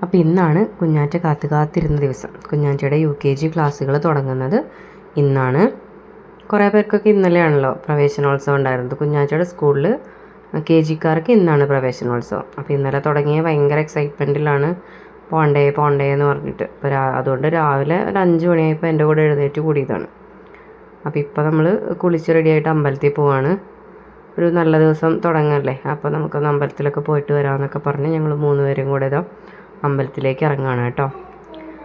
അപ്പോൾ ഇന്നാണ് കുഞ്ഞാറ്റ കാത്തിരുന്ന ദിവസം. കുഞ്ഞാറ്റയുടെ UKG ക്ലാസ്സുകൾ തുടങ്ങുന്നത് ഇന്നാണ്. കുറേ പേർക്കൊക്കെ ഇന്നലെയാണല്ലോ പ്രവേശനോത്സവം ഉണ്ടായിരുന്നത്. കുഞ്ഞാറ്റയുടെ സ്കൂളിൽ KG-ക്കാർക്ക് ഇന്നാണ് പ്രവേശനോത്സവം. അപ്പോൾ ഇന്നലെ തുടങ്ങിയ ഭയങ്കര എക്സൈറ്റ്മെൻറ്റിലാണ് പോണ്ടേ എന്ന് പറഞ്ഞിട്ട്. അപ്പോൾ അതുകൊണ്ട് രാവിലെ ഒരു 5 മണിയായപ്പോൾ എൻ്റെ കൂടെ എഴുന്നേറ്റ് കൂടിയതാണ്. അപ്പോൾ ഇപ്പോൾ നമ്മൾ കുളിച്ച് റെഡിയായിട്ട് അമ്പലത്തിൽ പോവാണ്. ഒരു നല്ല ദിവസം തുടങ്ങല്ലേ, അപ്പോൾ നമുക്കൊന്ന് അമ്പലത്തിലൊക്കെ പോയിട്ട് വരാമെന്നൊക്കെ പറഞ്ഞ് ഞങ്ങൾ 3 പേരും കൂടെ ഇതാ അമ്പലത്തിലേക്ക് ഇറങ്ങുകയാണ് കേട്ടോ.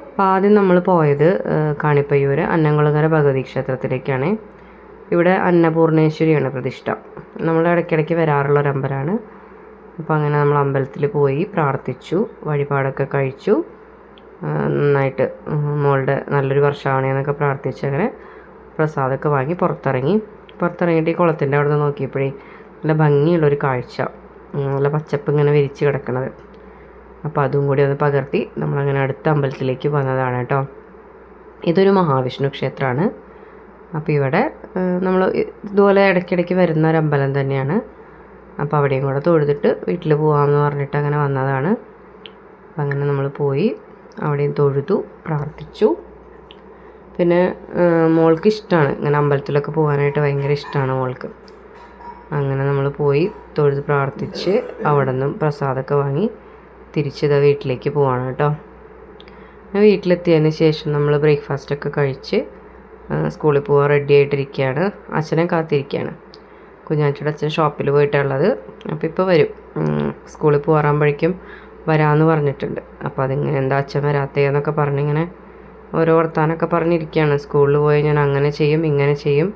അപ്പോൾ ആദ്യം നമ്മൾ പോയത് കാണിപ്പയ്യൂർ അന്നംകുളങ്ങര ഭഗവതി ക്ഷേത്രത്തിലേക്കാണ്. ഇവിടെ അന്നപൂർണേശ്വരിയാണ് പ്രതിഷ്ഠ. നമ്മൾ ഇടയ്ക്കിടയ്ക്ക് വരാറുള്ള ഒരു അമ്പലമാണ്. അപ്പോൾ അങ്ങനെ നമ്മൾ അമ്പലത്തിൽ പോയി പ്രാർത്ഥിച്ചു, വഴിപാടൊക്കെ കഴിച്ചു. നന്നായിട്ട് മോളുടെ നല്ലൊരു വർഷമാണെന്നൊക്കെ പ്രാർത്ഥിച്ച് അങ്ങനെ പ്രസാദമൊക്കെ വാങ്ങി പുറത്തിറങ്ങിയിട്ട് ഈ കുളത്തിൻ്റെ അവിടെ നിന്ന് നോക്കിയപ്പോഴേ നല്ല ഭംഗിയുള്ളൊരു കാഴ്ച, നല്ല പച്ചപ്പ് ഇങ്ങനെ വിരിച്ച് കിടക്കണത്. അപ്പോൾ അതും കൂടി ഒന്ന് പകർത്തി നമ്മളങ്ങനെ അടുത്ത അമ്പലത്തിലേക്ക് വന്നതാണ് കേട്ടോ. ഇതൊരു മഹാവിഷ്ണു ക്ഷേത്രമാണ്. അപ്പോൾ ഇവിടെ നമ്മൾ ഇതുപോലെ ഇടയ്ക്കിടയ്ക്ക് വരുന്ന ഒരു അമ്പലം തന്നെയാണ്. അപ്പോൾ അവിടെയും കൂടെ തൊഴുതിട്ട് വീട്ടിൽ പോകാമെന്ന് പറഞ്ഞിട്ട് അങ്ങനെ വന്നതാണ്. അപ്പം അങ്ങനെ നമ്മൾ പോയി അവിടെയും തൊഴുതു പ്രാർത്ഥിച്ചു. പിന്നെ മോൾക്ക് ഇഷ്ടമാണ് ഇങ്ങനെ അമ്പലത്തിലൊക്കെ പോകാനായിട്ട്, ഭയങ്കര ഇഷ്ടമാണ് മോൾക്ക്. അങ്ങനെ നമ്മൾ പോയി തൊഴുത് പ്രാർത്ഥിച്ച് അവിടെ നിന്നും പ്രസാദമൊക്കെ വാങ്ങി തിരിച്ചിതാ വീട്ടിലേക്ക് പോവാണ് കേട്ടോ. വീട്ടിലെത്തിയതിന് ശേഷം നമ്മൾ ബ്രേക്ക്ഫാസ്റ്റൊക്കെ കഴിച്ച് സ്കൂളിൽ പോകാൻ റെഡി ആയിട്ടിരിക്കുകയാണ്. അച്ഛനെ കാത്തിരിക്കുകയാണ്. കുഞ്ഞാറ്റയുടെ അച്ഛൻ ഷോപ്പിൽ പോയിട്ടുള്ളത്. അപ്പോൾ ഇപ്പോൾ വരും, സ്കൂളിൽ പോകാറാകുമ്പോഴേക്കും വരാമെന്ന് പറഞ്ഞിട്ടുണ്ട്. അപ്പോൾ അതിങ്ങനെ എന്താ അച്ഛൻ വരാത്തതെന്നൊക്കെ പറഞ്ഞിങ്ങനെ ഓരോ വർത്താനൊക്കെ പറഞ്ഞിരിക്കുകയാണ്. സ്കൂളിൽ പോയി ഞാൻ അങ്ങനെ ചെയ്യും ഇങ്ങനെ ചെയ്യും,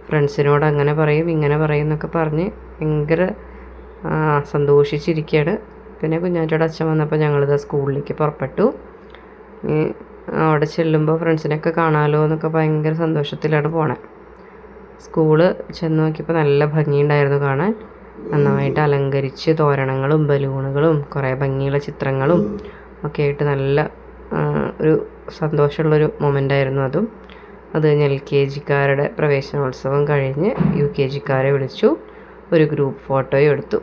ഫ്രണ്ട്സിനോട് അങ്ങനെ പറയും ഇങ്ങനെ പറയും എന്നൊക്കെ പറഞ്ഞ് ഭയങ്കര സന്തോഷിച്ചിരിക്കുകയാണ്. പിന്നെ കുഞ്ഞാറ്റയുടെ അച്ഛൻ വന്നപ്പോൾ ഞങ്ങളിത് സ്കൂളിലേക്ക് പുറപ്പെട്ടു. അവിടെ ചെല്ലുമ്പോൾ ഫ്രണ്ട്സിനെയൊക്കെ കാണാമല്ലോ എന്നൊക്കെ ഭയങ്കര സന്തോഷത്തിലാണ് പോണേ. സ്കൂള് ചെന്ന് നോക്കിയപ്പോൾ നല്ല ഭംഗിയുണ്ടായിരുന്നു കാണാൻ. നന്നായിട്ട് അലങ്കരിച്ച് തോരണങ്ങളും ബലൂണുകളും കുറേ ഭംഗിയുള്ള ചിത്രങ്ങളും ഒക്കെ ആയിട്ട് നല്ല ഒരു സന്തോഷമുള്ളൊരു മൊമെൻ്റായിരുന്നു അതും. അത് കഴിഞ്ഞ് LKG-ക്കാരുടെ പ്രവേശനോത്സവം കഴിഞ്ഞ് UKG-ക്കാരെ വിളിച്ചു, ഒരു ഗ്രൂപ്പ് ഫോട്ടോയും എടുത്തു.